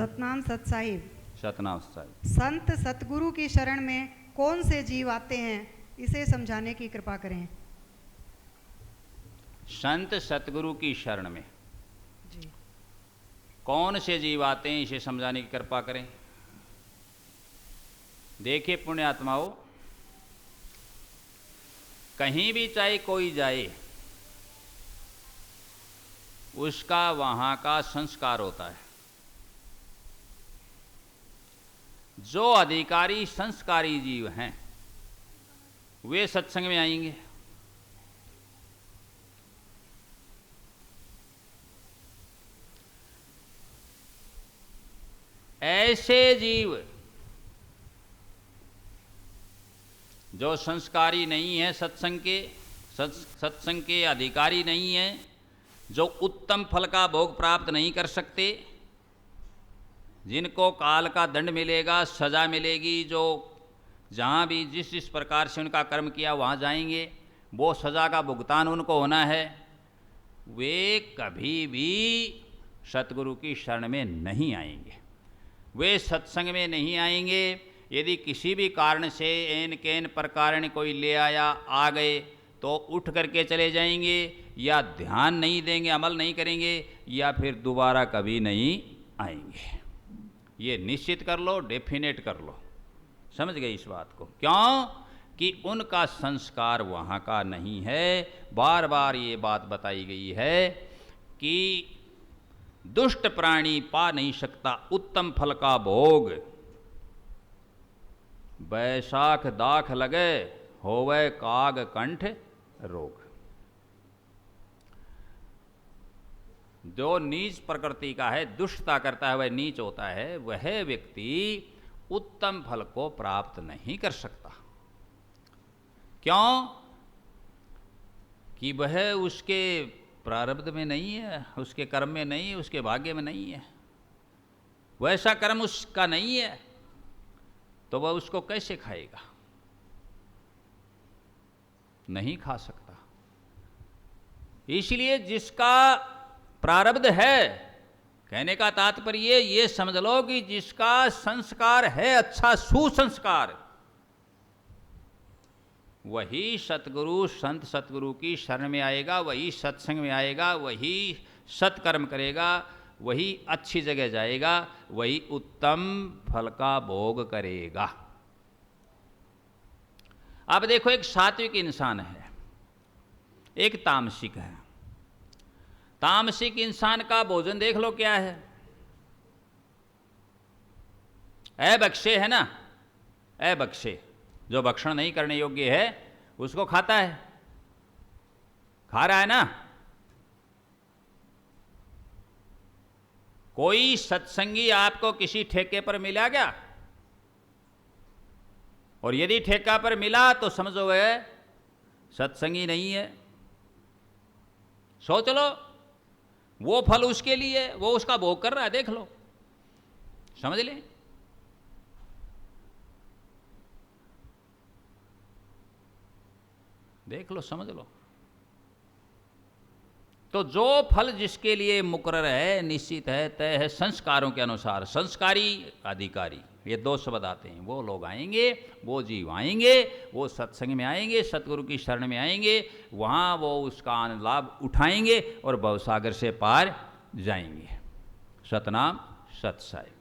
सतनाम सत साहिब। सतनाम साहिब। संत सतगुरु की शरण में कौन से जीव आते हैं, इसे समझाने की कृपा करें। संत सतगुरु की शरण में जी। कौन से जीव आते हैं, इसे समझाने की कृपा करें। देखिए पुण्यात्माओं, कहीं भी चाहे कोई जाए, उसका वहां का संस्कार होता है। जो अधिकारी संस्कारी जीव हैं वे सत्संग में आएंगे। ऐसे जीव जो संस्कारी नहीं है, सत्संग के अधिकारी नहीं है, जो उत्तम फल का भोग प्राप्त नहीं कर सकते, जिनको काल का दंड मिलेगा, सजा मिलेगी, जो जहाँ भी जिस प्रकार से उनका कर्म किया वहाँ जाएंगे, वो सजा का भुगतान उनको होना है, वे कभी भी सतगुरु की शरण में नहीं आएंगे, वे सत्संग में नहीं आएंगे। यदि किसी भी कारण से एन कैन प्रकार कोई ले आया, आ गए, तो उठ करके चले जाएंगे, या ध्यान नहीं देंगे, अमल नहीं करेंगे, या फिर दोबारा कभी नहीं आएंगे। ये निश्चित कर लो, डेफिनेट कर लो। समझ गए इस बात को? क्यों कि उनका संस्कार वहाँ का नहीं है। बार बार ये बात बताई गई है कि दुष्ट प्राणी पा नहीं सकता उत्तम फल का भोग, बैसाख दाख लगे होवे काग कंठ रोग। जो नीच प्रकृति का है, दुष्टता करता है, वह नीच होता है, वह व्यक्ति उत्तम फल को प्राप्त नहीं कर सकता। क्यों कि वह उसके प्रारब्ध में नहीं है, उसके कर्म में नहीं है, उसके भाग्य में नहीं है, वैसा कर्म उसका नहीं है, तो वह उसको कैसे खाएगा? नहीं खा सकता। इसलिए जिसका प्रारब्ध है, कहने का तात्पर्य ये समझ लो कि जिसका संस्कार है अच्छा, सुसंस्कार, वही सतगुरु संत सतगुरु की शरण में आएगा, वही सत्संग में आएगा, वही सत्कर्म करेगा, वही अच्छी जगह जाएगा, वही उत्तम फल का भोग करेगा। अब देखो, एक सात्विक इंसान है, एक तामसिक है। तामसिक इंसान का भोजन देख लो क्या है, बक्षे है ना, बक्षे, जो भक्षण नहीं करने योग्य है उसको खाता है, खा रहा है ना। कोई सत्संगी आपको किसी ठेके पर मिला क्या? और यदि ठेका पर मिला तो समझो वह सत्संगी नहीं है। सोच लो, वो फल उसके लिए, वो उसका भोग कर रहा है, देख लो, समझ ले। देख लो, समझ लो। तो जो फल जिसके लिए मुकर्रर है, निश्चित है, तय है, संस्कारों के अनुसार, संस्कारी अधिकारी, ये दो शब्द आते हैं, वो लोग आएंगे, वो जीव आएंगे, वो सत्संग में आएंगे, सतगुरु की शरण में आएंगे, वहाँ वो उसका आनंद लाभ उठाएंगे और भवसागर से पार जाएंगे। सतनाम सत साहिब।